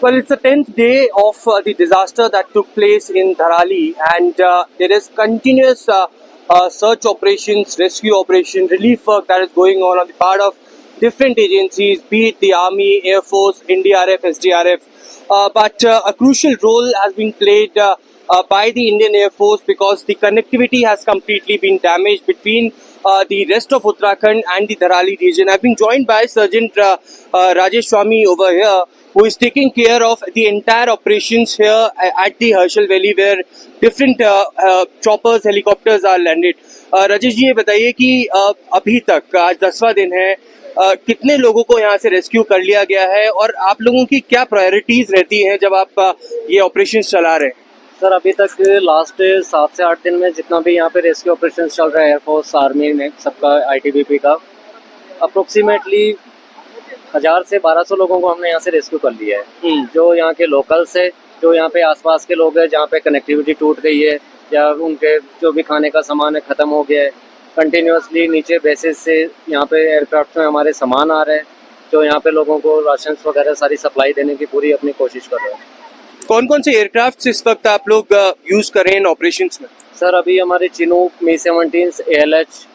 Well, it's the 10th day of the disaster that took place in Dharali, and there is continuous search operations, rescue operation, relief work that is going on the part of different agencies, be it the Army, Air Force, NDRF, SDRF. But a crucial role has been played by the Indian Air Force because the connectivity has completely been damaged between the rest of Uttarakhand and the Dharali region. I've been joined by Sergeant Rajesh Swami over here, who is taking care of the entire operations here at the Harshal Valley, where different choppers, helicopters are landed. Rajesh ji, ये बताइए कि अभी तक आज 10वां दिन है, कितने लोगों को यहाँ से रेस्क्यू कर लिया गया है और आप लोगों की क्या प्रायोरिटीज रहती हैं जब आप ये ऑपरेशन चला रहे हैं? सर, अभी तक लास्ट 7 से 8 दिन में जितना भी यहाँ पे रेस्क्यू ऑपरेशन चल रहा है एयरफोर्स, आर्मी ने सबका, आईटीबीपी का, अप्रोक्सीमेटली 1000 से 1200 लोगों को हमने यहाँ से रेस्क्यू कर लिया है। जो यहाँ के लोकल्स है, जो यहाँ पे आसपास के लोग हैं जहाँ पे कनेक्टिविटी टूट गई है या उनके जो भी खाने का सामान है ख़त्म हो गया है, कंटिन्यूसली नीचे बेसिस से यहाँ पे एयरक्राफ्ट में हमारे सामान आ रहे हैं, जो यहाँ पे लोगों को राशन वगैरह सारी सप्लाई देने की पूरी अपनी कोशिश कर रहे हैं। कौन कौन से एयरक्राफ्ट इस वक्त आप लोग यूज कर रहे हैं ऑपरेशंस में? सर, अभी हमारे चिनूक, मी-17 ALH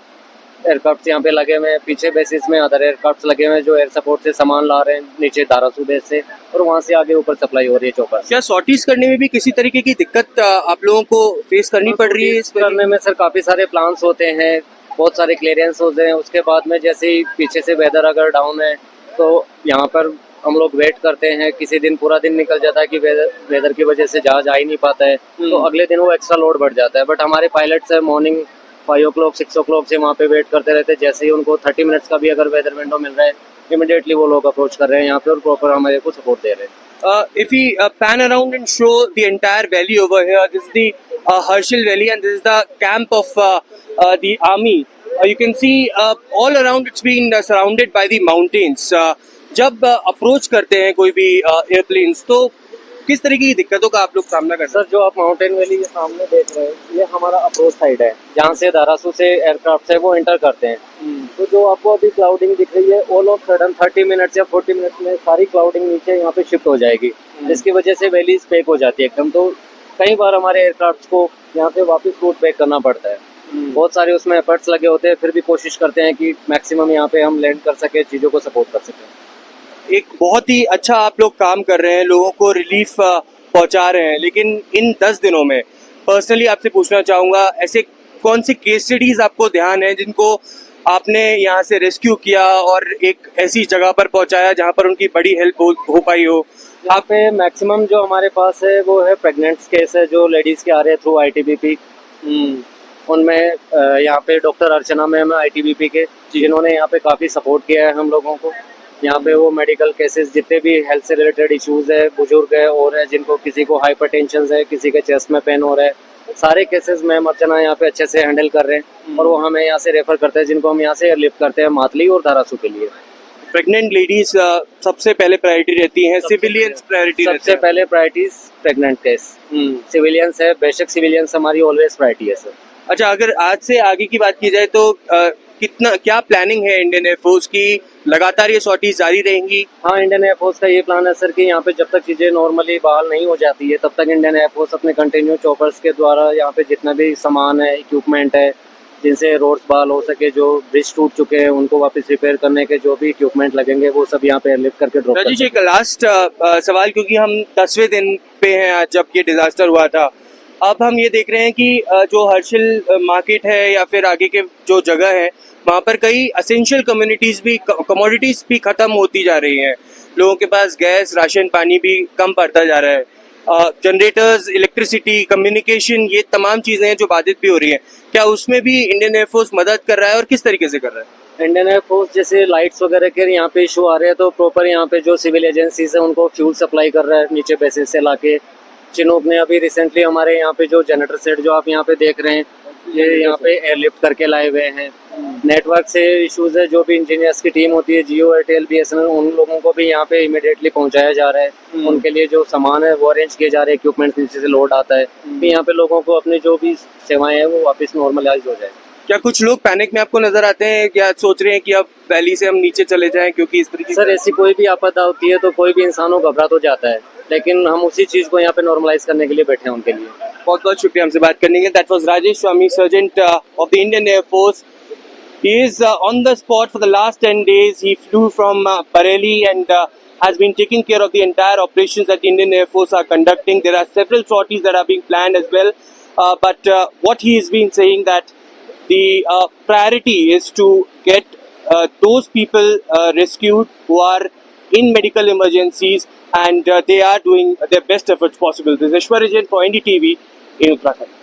एयरक्राफ्ट यहाँ पे लगे हुए हैं, पीछे बेसिस में अदर एयरक्राफ्ट लगे हुए हैं जो एयर सपोर्ट से सामान ला रहे हैं नीचे दारासू बेस से, और वहाँ से आगे ऊपर सप्लाई हो रही है चौपर। क्या सॉर्टीज करने में भी किसी तरीके की दिक्कत आप लोगों को फेस करनी पड़ रही है? इस करने में सर काफ़ी सारे प्लान्स होते हैं, बहुत सारे क्लियरेंस होते हैं, उसके बाद में जैसे ही पीछे से वेदर अगर डाउन है तो यहाँ पर हम लोग वेट करते हैं। किसी दिन पूरा दिन निकल जाता है कि वेदर की वजह से जहाज आ ही नहीं पाता है, तो अगले दिन वो एक्स्ट्रा लोड बढ़ जाता है। बट हमारे पायलट्स है मॉर्निंग 5 o'clock 6 o'clock से वहाँ पे वेट करते रहते हैं। जैसे ही उनको 30 मिनट्स का भी अगर वेदर विंडो मिल रहा है, इमीडिएटली वो लोग अप्रोच कर रहे हैं यहाँ पे और प्रॉपर हमारे को सपोर्ट दे रहे हैं। If we pan around and show the entire valley over here, this is the Harshal Valley and this is the camp of the army. You can see all around it's been surrounded by the mountains. जब approach करते हैं कोई भी airplanes तो किस तरीके की दिक्कतों का आप लोग सामना करते हैं? सर, जो आप माउंटेन वैली के सामने देख रहे हैं, ये हमारा अप्रोच साइड है जहाँ से दारासू से एयरक्राफ्ट है वो एंटर करते हैं। तो जो आपको अभी क्लाउडिंग दिख रही है, ऑल ऑफ सडन 30 मिनट्स या 40 मिनट्स में सारी क्लाउडिंग नीचे यहाँ पे शिफ्ट हो जाएगी, जिसकी वजह से वैली स्पेक हो जाती है एकदम। तो कई बार हमारे एयरक्राफ्ट को यहाँ पे वापस रूट बैक करना पड़ता है। बहुत सारे उसमें एफर्ट्स लगे होते हैं, फिर भी कोशिश करते हैं कि मैक्सिमम यहाँ पे हम लैंड कर सके, चीज़ों को सपोर्ट कर सकें। एक बहुत ही अच्छा आप लोग काम कर रहे हैं, लोगों को रिलीफ पहुंचा रहे हैं, लेकिन इन 10 दिनों में पर्सनली आपसे पूछना चाहूँगा, ऐसे कौन सी केस स्टडीज आपको ध्यान है जिनको आपने यहाँ से रेस्क्यू किया और एक ऐसी जगह पर पहुँचाया जहाँ पर उनकी बड़ी हेल्प हो पाई हो? यहाँ पे मैक्सिमम जो हमारे पास है वो है प्रेग्नेंट केस है, जो लेडीज़ के आ रहे हैं थ्रू आईटीबीपी। उनमें यहाँ पे डॉक्टर अर्चना मैम आईटीबीपी के, जिन्होंने यहाँ पे काफ़ी सपोर्ट किया है हम लोगों को। यहाँ पे वो मेडिकल केसेस जितने भी हेल्थ से रिलेटेड इश्यूज है, बुजुर्ग है और है जिनको किसी को हाइपरटेंशन है, किसी के चेस्ट में पेन हो रहा है, सारे केसेस मैम अर्चना यहाँ पे अच्छे से हैंडल कर रहे हैं और वो हमें यहाँ से रेफर करते हैं, जिनको हम यहाँ से एयरलिफ्ट करते हैं मातली और धारासू के लिए। प्रेग्नेंट लेडीज सबसे पहले प्रायोरिटी रहती हैं, सिविलियंस प्रायोरिटी सबसे पहले प्रायोरिटीज प्रेग्नेंट केस, सिविलियंस है, बेशक सिविलियंस हमारी ऑलवेज प्रायोरिटी है सर। अच्छा, अगर आज से आगे की बात की जाए तो क्या प्लानिंग है इंडियन एयरफोर्स की? लगातार ये सॉर्टीज जारी रहेंगी? हाँ, इंडियन एयरफोर्स का ये प्लान है सर कि यहाँ पे जब तक चीज़ें नॉर्मली बहाल नहीं हो जाती है तब तक इंडियन एयरफोर्स अपने कंटिन्यू चॉपर्स के द्वारा यहाँ पे जितना भी सामान है, इक्विपमेंट है, जिनसे रोड्स बहाल हो सके, जो ब्रिज टूट चुके हैं उनको वापस रिपेयर करने के जो भी इक्विपमेंट लगेंगे वो सब यहाँ पे एयरलिफ्ट करके ड्रॉप। राजेश, एक लास्ट सवाल, क्योंकि हम 10वें दिन पे हैं आज जब ये डिजास्टर हुआ था, अब हम ये देख रहे हैं कि जो हर्षल मार्केट है या फिर आगे के जो जगह है वहाँ पर कई असेंशियल कमोडिटीज भी खत्म होती जा रही हैं। लोगों के पास गैस, राशन, पानी भी कम पड़ता जा रहा है। जनरेटर्स, इलेक्ट्रिसिटी, कम्युनिकेशन, ये तमाम चीज़ें हैं जो बाधित भी हो रही हैं। क्या उसमें भी इंडियन एयरफोर्स मदद कर रहा है और किस तरीके से कर रहा है? इंडियन एयरफोर्स जैसे लाइट्स वगैरह के यहाँ पे इशू आ रहे हैं तो प्रॉपर यहाँ पे जो सिविल एजेंसीज है उनको फ्यूल सप्लाई कर रहा है नीचे बेसिस से लाके। चिनूक ने अभी रिसेंटली हमारे यहाँ पे जो जनरेटर सेट जो आप यहाँ पे देख रहे हैं, ये यहाँ पे एयरलिफ्ट करके लाए हुए हैं। नेटवर्क से इश्यूज है, जो भी इंजीनियर्स की टीम होती है, जियो, एयरटेल, BSNL, उन लोगों को भी यहाँ पे इमीडिएटली पहुँचाया जा रहा है। उनके लिए जो सामान है वो अरेंज किए जा रहे हैं, इक्विपमेंट नीचे से लोड आता है कि यहाँ पे लोगों को अपनी जो भी सेवाएं हैं वो वापस नॉर्मलाइज हो जाए। क्या कुछ लोग पैनिक में आपको नजर आते हैं? क्या सोच रहे हैं कि अब वैली से हम नीचे चले जाएं क्योंकि इस तरीके? सर, ऐसी कोई भी आपदा होती है तो कोई भी इंसान घबरा तो जाता है, लेकिन हम उसी चीज़ को यहाँ पे नॉर्मलाइज करने के लिए बैठे हैं उनके लिए। बहुत बहुत शुक्रिया हमसे बात करने के। That was Rajesh Swami, sergeant of the Indian air force. He is on the spot for the last 10 days. He flew from Bareilly and has been taking care of the entire operations that the Indian Air Force are conducting. There are several sorties that are being planned as well. But what he has been saying that the priority is to get those people rescued who are in medical emergencies, and they are doing their best efforts possible. This is Ishwarajan for NDTV in Uttarakhand.